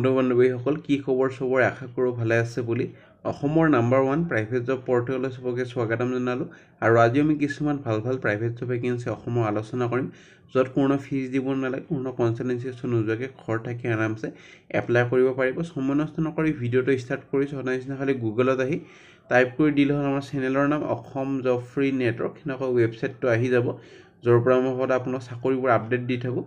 বন্ধু-বান্ধৱীসকল কি খবৰ সবৰ আশা কৰোঁ ভালে আছে বুলি অসমৰ নাম্বাৰ 1 প্ৰাইভেট জব পৰ্টেললৈ সবকে স্বাগতম জনালোঁ আৰু আজি আমি কিছুমান ভাল প্ৰাইভেট জব ভেকেন্সি অসমৰ আলোচনা কৰিম য'ত কোনো ফিজ দিব নালাগে কোনো কনসালটেন্সি নোযোৱাকৈ ঘৰ থাকি আৰামছে এপ্লাই কৰিব পাৰিব সময় নষ্ট নকৰি ভিডিঅ'টো ষ্টাৰ্ট কৰিছোঁ সদায় খালি গুগলত আহি টাইপ কৰি দিলে হ'ল আমাৰ চেনেলৰ নাম অসম জব ফ্ৰী নেটৱৰ্ক সেনেকৈ ৱেবছাইটটো আহি যাব য'ৰ পৰা মই সদায় আপোনাক চাকৰিবোৰ আপডেট দি থাকোঁ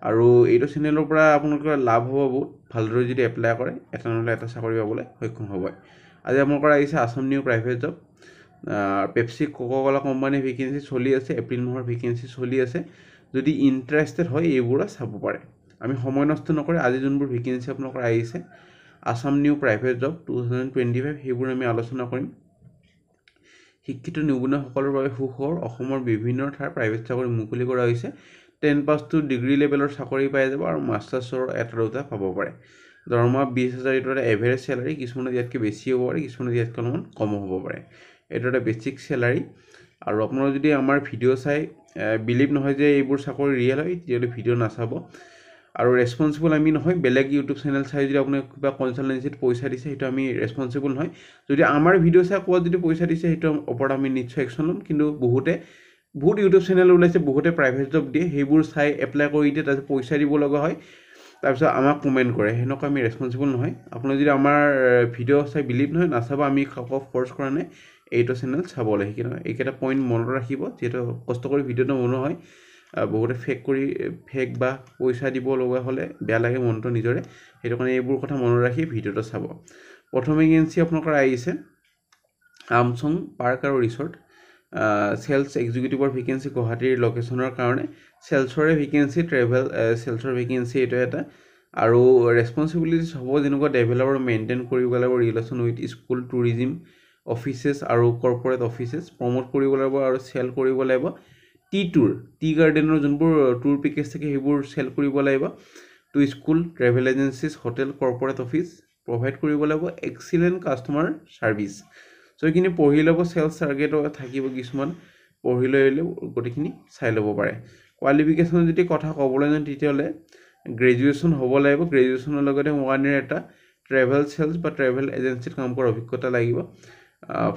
আৰু এইটো চেনেলৰ পৰা আপোনালোকৰ লাভ হ'ব বহুত ভালদৰে যদি এপ্লাই কৰে এটা নহ'লে এটা চাকৰি পাবলৈ সক্ষম হ'ব আজি আপোনালোকৰ আহিছে Assam new private job Pepsi Coca-Cola company vacancy চলি আছে এপ্ৰিল মাহৰ ভেকেন্সি চলি আছে যদি ইণ্টাৰেষ্টেড হয় এইবোৰত চাব পাৰে আমি সময় নষ্ট নকৰি আজি যোনবোৰ ভেকেন্সি আপোনালোকৰ আহিছে আসাম নিউ প্ৰাইভেট জব 2025 সেইবোৰ আমি আলোচনা কৰিম শিক্ষিত নিবনুৱাসকলৰ বাবে সুখবৰ অসমৰ বিভিন্ন ঠাইৰ প্ৰাইভেট চাকৰি মুকলি কৰা হৈছে 10 পাছ টু ডিগ্ৰী লেভেলৰ চাকৰি পাই যাব আৰু মাষ্টাৰ্ছৰ এটা দুটা পাব পাৰে দৰমহা 20000 এইটো এটা এভাৰেজ স্যালাৰি কিছুমানে ইয়াতকৈ বেছি হ'ব পাৰে কিছুমানে ইয়াতকৈ অলপমান কম হ'ব পাৰে এইটো এটা বেচিক স্যালাৰি আৰু আপোনালোকে যদি আমাৰ ভিডিঅ' চাই বিলিভ নহয় যে এইবোৰ চাকৰি ৰিয়েল হয় তেতিয়াহ'লে ভিডিঅ' নাচাব আৰু ৰেসপন্সিবল আমি নহয় বেলেগ ইউটিউব চেনেল চাই যদি আপুনি কিবা কনসালটেন্সিত পইচা দিছে সেইটো আমি ৰেসপন্সিবল নহয় যদি আমাৰ ভিডিঅ' চাই কোৱা যদি পইচা দিছে সেইটো ওপৰত আমি নিশ্চয় একশ্যন ল'ম কিন্তু বহুত ইউটিউব চেনেল ওলাইছে বহুতে প্ৰাইভেট জব দিয়ে সেইবোৰ চাই এপ্লাই কৰি দিয়ে তাৰপিছত পইচা দিব লগা হয় তাৰপিছত আমাক কমেণ্ট কৰে সেনেকুৱা আমি ৰেসপন্সিবল নহয় আপুনি যদি আমাৰ ভিডিঅ' চাই বিলিভ নহয় নাচাব আমি কাকো ফ'ৰ্চ কৰা নাই এইটো চেনেল চাবলৈ সেইকাৰণে এইকেইটা পইণ্ট মনত ৰাখিব যিহেতু কষ্ট কৰি ভিডিঅ'টো বনোৱা হয় বহুতে ফেক বা পইচা দিব লগা হ'লে বেয়া লাগে মনটো নিজৰে সেইটো কাৰণে এইবোৰ কথা মনত ৰাখি ভিডিঅ'টো চাব প্ৰথম ভেকেন্সি আপোনালোকৰ আহিছে আমচং পাৰ্ক আৰু ৰিসৰ্ট সেলস এক্সিকিউটিভৰ ভেকেন্সি গুৱাহাটীৰ লোকেশনৰ কাৰণে সেলসৰে ভেকেন্সি ট্ৰেভেল সেলসৰ ভেকেন্সি এইটো এটা আৰু ৰেসপন্সিবিলিটিজ হ'ব যেনেকুৱা ডেভেলপাৰ মেইনটেইন কৰিব লাগিব ৰিলেশ্যন উইথ স্কুল টুৰিজিম অফিচেছ আৰু কৰ্পৰেট অফিচেছ প্ৰমোট কৰিব লাগিব আৰু চেল কৰিব লাগিব টি গাৰ্ডেনৰ যোনবোৰ টুৰ পেকেজ থাকে সেইবোৰ চেল কৰিব লাগিব to school travel agencies hotel corporate office provide কৰিব লাগিব এক্সিলেণ্ট কাষ্টমাৰ ছাৰ্ভিচ সো এইখিনি পঢ়ি ল'ব সেলস টাৰ্গেট থাকিব কিছুমান পঢ়ি লৈ গোটেইখিনি চাই ল'ব পাৰে কোৱালিফিকেশ্যন যদি কথা ক'বলৈ যাওঁ তেতিয়াহ'লে গ্ৰেজুৱেশ্যন হ'ব লাগিব গ্ৰেজুৱেশ্যনৰ লগতে 1 year এটা ট্ৰেভেল সেলস বা ট্ৰেভেল এজেঞ্চিত কাম কৰাৰ অভিজ্ঞতা লাগিব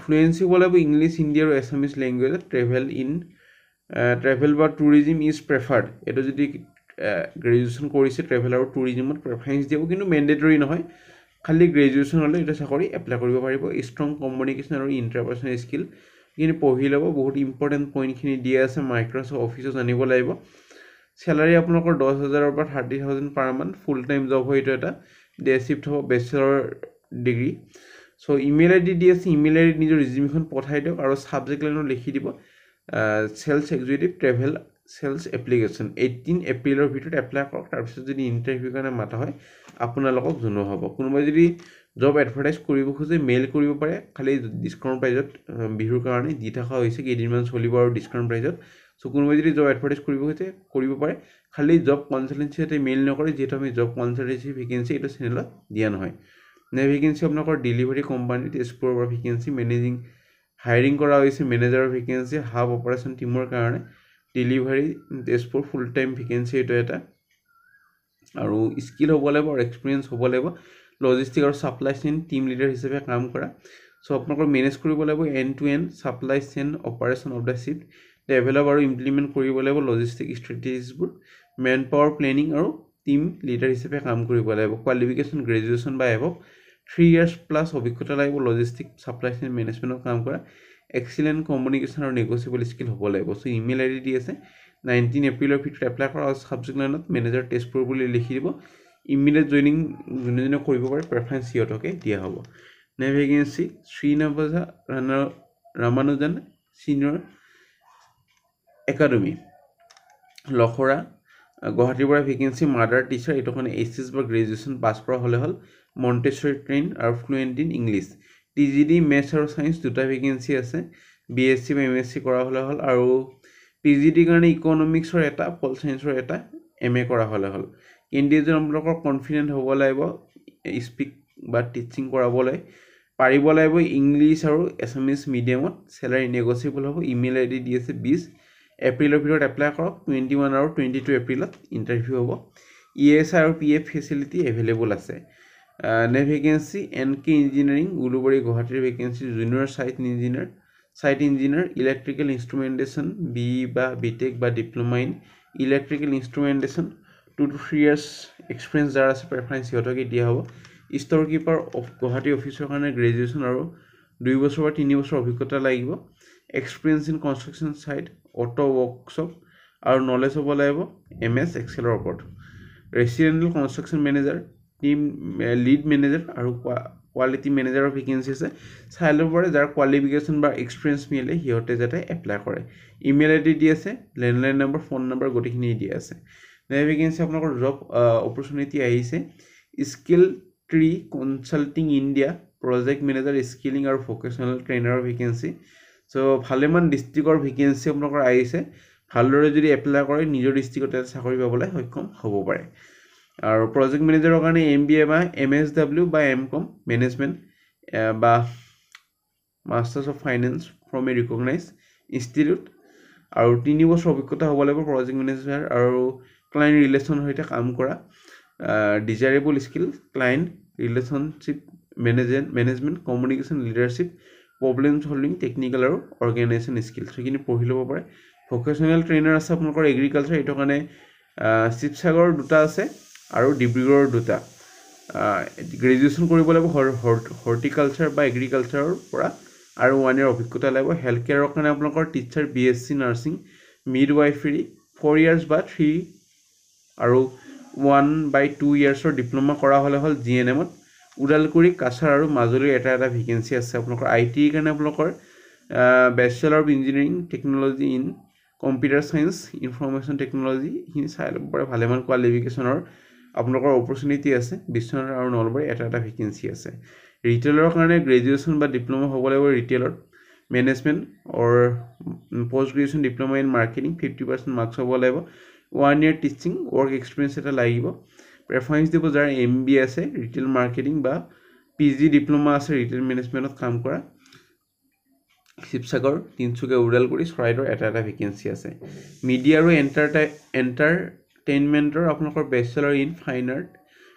ফ্লুয়েন্সি হ'ব লাগিব ইংলিছ হিন্দী আৰু এছামিজ লেংগুৱেজত ট্ৰেভেল বা টুৰিজিম ইজ প্ৰেফাৰ্ড এইটো যদি গ্ৰেজুৱেশ্যন কৰিছে ট্ৰেভেল আৰু টুৰিজিমত প্ৰেফাৰেঞ্চ দিব কিন্তু মেণ্ডেটৰী নহয় খালি গ্ৰেজুৱেশ্যন হ'লে এটা চাকৰি এপ্লাই কৰিব পাৰিব ষ্ট্ৰং কমিউনিকেশ্যন আৰু ইণ্টাৰপাৰ্চনেল স্কিল কিন্তু পঢ়ি ল'ব বহুত ইম্পৰ্টেণ্ট পইণ্টখিনি দিয়া আছে মাইক্ৰ'ছফ্ট অফিচত জানিব লাগিব চেলাৰী আপোনালোকৰ 10,000 পৰা 30,000 পাৰ মান্থ ফুল টাইম জব হয় এইটো এটা ডে শিফ্ট হ'ব bachelor degree so email ID দি আছে ইমেইল আইডিত নিজৰ ৰিজিউমিখন পঠাই দিয়ক আৰু ছাবজেক্ট লাইনত লিখি দিব sales executive travel sales application 18 এপ্ৰিলৰ ভিতৰত এপ্লাই কৰক তাৰপিছত যদি ইণ্টাৰভিউ কাৰণে মাতা হয় আপোনালোকক জনোৱা হ'ব কোনোবাই যদি জব এডভাৰটাইজ কৰিব খোজে মেইল কৰিব পাৰে খালি ডিসকাউণ্ট প্ৰাইজত বিহুৰ কাৰণে দি থকা হৈছে কেইদিনমান চলিব আৰু ডিসকাউণ্ট প্ৰাইজত সো কোনোবাই যদি জব এডভাৰটাইজ কৰিব খোজে কৰিব পাৰে খালি জব কনসালটেন্সিতে মেইল নকৰে যিহেতু আমি জব কনসালটেন্সি ভেকেন্সি এইটো চেনেলত দিয়া নহয় নে ভেকেন্সি আপোনালোকৰ ডেলিভাৰী কোম্পানী তেজপুৰৰ পৰা ভেকেন্সি মেনেজিং হায়াৰিং কৰা হৈছে মেনেজাৰৰ ভেকেন্সি হাব অপাৰেশ্যন টিমৰ কাৰণে delivery Tezpur full time vacancy এইটো এটা আৰু স্কিল হ'ব লাগিব আৰু এক্সপিৰিয়েঞ্চ হ'ব লাগিব লজিষ্টিক আৰু ছাপ্লাই চেইন টিম লিডাৰ হিচাপে কাম কৰা সো আপোনালোকৰ মেনেজ কৰিব লাগিব end to end supply chain operation of the ship develop আৰু ইমপ্লিমেণ্ট কৰিব লাগিব লজিষ্টিক ষ্ট্ৰেটেজিজবোৰ মেন পাৱাৰ প্লেনিং আৰু টিম লিডাৰ হিচাপে কাম কৰিব লাগিব কোৱালিফিকেশ্যন গ্ৰেজুৱেশ্যন বা এবভ 3 years প্লাছ অভিজ্ঞতা লাগিব লজিষ্টিক ছাপ্লাই চেইন মেনেজমেণ্টৰ কাম কৰা এক্সিলেণ্ট কমিউনিকেশ্যন আৰু নেগোচিয়েবল স্কিল হ'ব লাগিব সো ইমেইল আইডি দি আছে 19 এপ্ৰিলৰ ভিতৰত এপ্লাই কৰা আৰু ছাবজেক্ট লাইনত মেনেজাৰ তেজপুৰ বুলি লিখি দিব ইমিডিয়েট জইনিং যোনে কৰিব পাৰে প্ৰেফাৰেঞ্চ সিহঁতকে দিয়া হ'ব নে vacancy Srinivasa Ramanujan senior academy Lokhra গুৱাহাটীৰ পৰা ভেকেন্সি মাদাৰ টিচাৰ এইটো কাৰণে এইচএছ বা গ্ৰেজুৱেশ্যন পাছ কৰা হ'লে হ'ল মণ্টেছৰী ট্ৰেইন আৰু fluent in English TGD maths আৰু ছায়েন্স দুটা ভেকেন্সি আছে বিএছচি বা এমএছচি কৰা হ'লে হ'ল আৰু পিজিডিৰ কাৰণে ইকনমিক্সৰ এটা পল ছায়েন্সৰ এটা এমএ কৰা হ'লে হ'ল কেণ্ডিডেট আপোনালোকৰ কনফিডেণ্ট হ'ব লাগিব স্পীক বা টিচিং কৰাবলৈ পাৰিব লাগিব ইংলিছ আৰু এছামিজ মিডিয়ামত চেলাৰী নেগোচিয়েবল হ'ব ইমেইল আইডি দি আছে 20 এপ্ৰিলৰ ভিতৰত এপ্লাই কৰক 21 আৰু 22 এপ্ৰিলত ইণ্টাৰভিউ হ'ব ESI আৰু PF ফেচিলিটি এভেইলেবল আছে নে ভেকেঞ্চি NK ইঞ্জিনিয়াৰিং উলুবাৰী গুৱাহাটীৰ vacancy junior site engineer electrical instrumentation BE বা BTech বা diploma in electrical instrumentation 2 to 3 years experience যাৰ আছে প্ৰেফাৰেঞ্চ সিহঁতকে দিয়া হ'ব ষ্ট'ৰ কিপাৰ গুৱাহাটী অফিচৰ কাৰণে গ্ৰেজুৱেশ্যন আৰু 2 বছৰ বা 3 বছৰ অভিজ্ঞতা লাগিব experience in construction site auto workshop আৰু নলেজ হ'ব লাগিব MS এক্সেলৰ ওপৰত residential construction manager team lead manager আৰু কোৱালিটি মেনেজাৰৰ ভেকেঞ্চি আছে চাই ল'ব পাৰে যাৰ কোৱালিফিকেশ্যন বা এক্সপিৰিয়েঞ্চ মিলে সিহঁতে যাতে এপ্লাই কৰে ইমেইল ID দি আছে লেণ্ডলাইন নম্বৰ ফোন নম্বৰ গোটেইখিনি দি আছে ভেকেঞ্চি আপোনালোকৰ জব অপৰচুনিটি আহিছে skill tree consulting India project manager skilling আৰু ভকেশ্যনেল ট্ৰেইনাৰৰ ভেকেঞ্চি চ' ভালেমান ডিষ্ট্ৰিক্টৰ ভেকেঞ্চি আপোনালোকৰ আহিছে ভালদৰে যদি এপ্লাই কৰে নিজৰ ডিষ্ট্ৰিক্টতে চাকৰি পাবলৈ সক্ষম হ'ব পাৰে আৰু প্ৰজেক্ট মেনেজাৰৰ কাৰণে MBA বা MSW বা MCom মেনেজমেণ্ট বা masters of finance from a recognise institute আৰু 3 বছৰ অভিজ্ঞতা হ'ব লাগিব প্ৰজেক্ট মেনেজাৰ আৰু ক্লায়েণ্ট ৰিলেশ্যনৰ সৈতে কাম কৰা desirable skill client relationship management communication leadership problem solving technical আৰু অৰ্গেনাইজেশ্যন স্কিল সেইখিনি পঢ়ি ল'ব পাৰে ভকেশ্যনেল ট্ৰেইনাৰ আছে আপোনালোকৰ এগ্ৰিকালচাৰ এইটো কাৰণে শিৱসাগৰ দুটা আছে আৰু ডিব্ৰুগড়ৰ দুটা গ্ৰেজুৱেশ্যন কৰিব লাগিব হৰ্টিকালচাৰ বা এগ্ৰিকালচাৰৰ পৰা আৰু 1 year অভিজ্ঞতা লাগিব হেল্থ কেয়াৰৰ কাৰণে আপোনালোকৰ teacher BSc nursing midwifery 4 years বা 3 আৰু 1/2 yearsৰ ডিপ্ল'মা কৰা হ'লে হ'ল GNMত ওদালগুৰি কাছাৰ আৰু মাজুলীৰ এটা ভেকেঞ্চি আছে আপোনালোকৰ IT কাৰণে আপোনালোকৰ bachelor of engineering technology in computer science information technology এইখিনি চাই ল'ব পাৰে ভালেমান কোৱালিফিকেশ্যনৰ আপোনালোকৰ অপৰচুনিটি আছে বিশ্বনাথ আৰু নলবাৰী এটা ভেকেঞ্চি আছে ৰিটেইলৰ কাৰণে গ্ৰেজুৱেশ্যন বা ডিপ্ল'মা হ'ব লাগিব ৰিটেইলত management or post graduation diploma in marketing 50% marks হ'ব লাগিব 1 year টিচিং ৱৰ্ক এক্সপিৰিয়েঞ্চ এটা লাগিব প্ৰেফাৰেঞ্চ দিব যাৰ MBA আছে ৰিটেইল মাৰ্কেটিং বা PG ডিপ্ল'মা আছে ৰিটেইল মেনেজমেণ্টত কাম কৰা শিৱসাগৰ তিনচুকীয়া ওদালগুৰি চৰাইদেউৰ এটা ভেকেঞ্চি আছে মিডিয়া আৰু এণ্টাৰটেইনমেণ্টৰ আপোনালোকৰ bachelor in fine art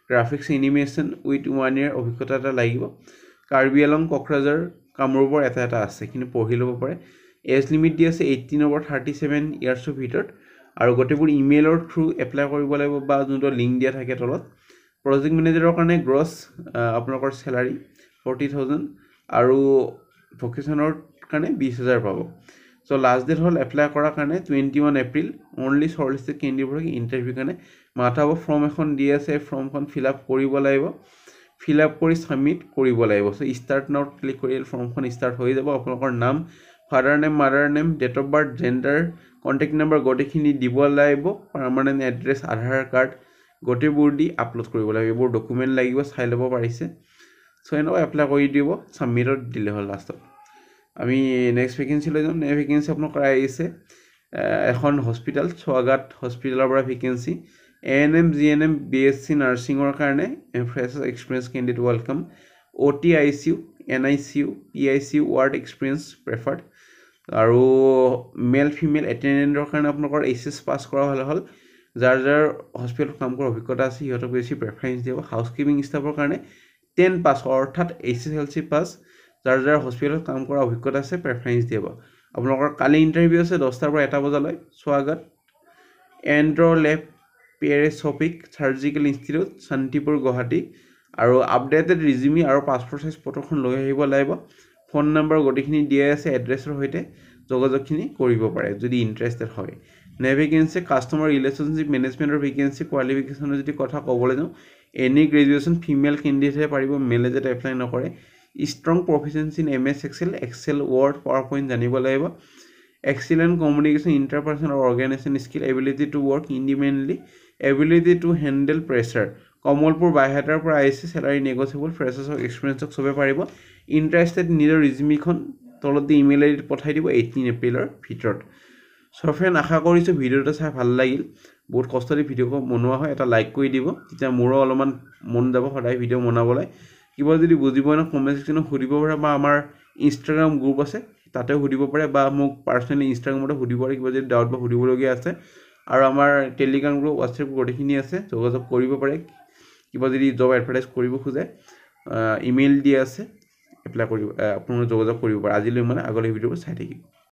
graphics animation with 1 year অভিজ্ঞতা এটা লাগিব কাৰ্বি আলং কোকৰাঝাৰ কামৰূপৰ এটা আছে কিন্তু পঢ়ি ল'ব পাৰে এজ লিমিট দি আছে 18 over 37 ইয়াৰ্ছৰ ভিতৰত আৰু গোটেইবোৰ ইমেইলৰ থ্ৰু এপ্লাই কৰিব লাগিব বা যোনটো লিংক দিয়া থাকে তলত প্ৰজেক্ট মেনেজাৰৰ কাৰণে গ্ৰছ আপোনালোকৰ চেলাৰী 40,000 আৰু ভকেশ্যনৰ কাৰণে 20,000 পাব চ' লাষ্ট ডেট হ'ল এপ্লাই কৰাৰ কাৰণে 21 এপ্ৰিল অনলি শ্বৰ্টলিষ্টেড কেণ্ডিডেটক ইণ্টাৰভিউ কাৰণে মাথাব ফৰ্ম এখন দি আছে ফৰ্মখন ফিল আপ কৰিব লাগিব ফিল আপ কৰি ছাবমিট কৰিব লাগিব চ' ষ্টাৰ্ট নাও ক্লিক কৰি ফৰ্মখন ষ্টাৰ্ট হৈ যাব আপোনালোকৰ নাম father name mother name date of birth gender contact number গোটেইখিনি দিব লাগিব পাৰ্মানেণ্ট এড্ৰেছ আধাৰ কাৰ্ড গোটেইবোৰ দি আপলোড কৰিব লাগিব এইবোৰ ডকুমেণ্ট লাগিব চাই ল'ব পাৰিছে চ' এনেকুৱা এপ্লাই কৰি দিব ছাবমিটত দিলে হ'ল লাষ্টত আমি নেক্সট ভেকেঞ্চি লৈ যাম নেক্সট ভেকেঞ্চি আপোনালোকৰ আহিছে এখন হস্পিটেল স্বাগত হস্পিটেলৰ পৰা ভেকেঞ্চি ANM GNM BSc নাৰ্ছিঙৰ কাৰণে fresher experience candidate welcome OT ICU NICU PICU ward experience preferred আৰু মেল ফিমেল এটেণ্ডেণ্টৰ কাৰণে আপোনালোকৰ HS পাছ কৰা হ'লে হ'ল যাৰ হস্পিটেলত কাম কৰাৰ অভিজ্ঞতা আছে সিহঁতক বেছি প্ৰেফাৰেঞ্চ দিব হাউচকিপিং ষ্টাফৰ কাৰণে 10 পাছ অৰ্থাৎ HSLC পাছ যাৰ হস্পিটেলত কাম কৰাৰ অভিজ্ঞতা আছে প্ৰেফাৰেঞ্চ দিব আপোনালোকৰ কালি ইণ্টাৰভিউ আছে 10টাৰ পৰা 1 বজালৈ স্বাগত এণ্ড্ৰলেপ পেৰেছপিক চাৰ্জিকেল ইনষ্টিটিউট শান্তিপুৰ গুৱাহাটী আৰু আপডেটেড ৰিজিউমি আৰু পাছপৰ্ট সাইজ ফটোখন লৈ আহিব লাগিব ফোন নম্বৰ গোটেইখিনি দিয়া আছে এড্ৰেছৰ সৈতে যোগাযোগখিনি কৰিব পাৰে যদি ইণ্টাৰেষ্টেড হয় ভেকেঞ্চি কাষ্টমাৰ ৰিলেশ্যনশ্বিপ মেনেজমেণ্টৰ ভেকেঞ্চি কোৱালিফিকেশ্যনৰ যদি কথা ক'বলৈ যাওঁ এনি গ্ৰেজুৱেশ্যন ফিমেল কেণ্ডিডেটহে পাৰিব মেলে যাতে এপ্লাই নকৰে strong proficiency in MS Excel Word PowerPoint জানিব লাগিব excellent communication interpersonal organisation skill ability to work independently ability to handle pressure Kamalpur বাইহাটাৰ পৰা আহিছে চেলাৰী নেগচিয়েবল ফ্ৰেছাৰ্ছক এক্সপিৰিয়েঞ্চক চবে পাৰিব ইণ্টাৰেষ্টেড নিজৰ ৰিজিউমিখন তলত দি ইমেইল ID পঠাই দিব 18 এপ্ৰিলৰ ভিতৰত চ' ফ্ৰেণ্ড আশা কৰিছোঁ ভিডিঅ'টো চাই ভাল লাগিল বহুত কষ্ট দি ভিডিঅ' বনোৱা হয় এটা লাইক কৰি দিব তেতিয়া মোৰো অলপমান মন যাব সদায় ভিডিঅ' বনাবলৈ কিবা যদি বুজিব না কমেণ্ট ছেকশ্যনত সুধিব পাৰে বা আমাৰ ইনষ্টাগ্ৰাম গ্ৰুপ আছে তাতেও সুধিব পাৰে বা মোক পাৰ্চনেলি ইনষ্টাগ্ৰামতে সুধিব পাৰে কিবা যদি ডাউট বা সুধিবলগীয়া আছে আৰু আমাৰ টেলিগ্ৰাম গ্ৰুপ হোৱাটছএপ গোটেইখিনি আছে যোগাযোগ কৰিব পাৰে কিবা যদি জব এডভাৰটাইজ কৰিব খোজে ইমেইল দিয়া আছে এপ্লাই কৰিব আপোনালোকে যোগাযোগ কৰিব পাৰে আজিলৈ মানে আগলৈ ভিডিঅ'বোৰ চাই থাকিব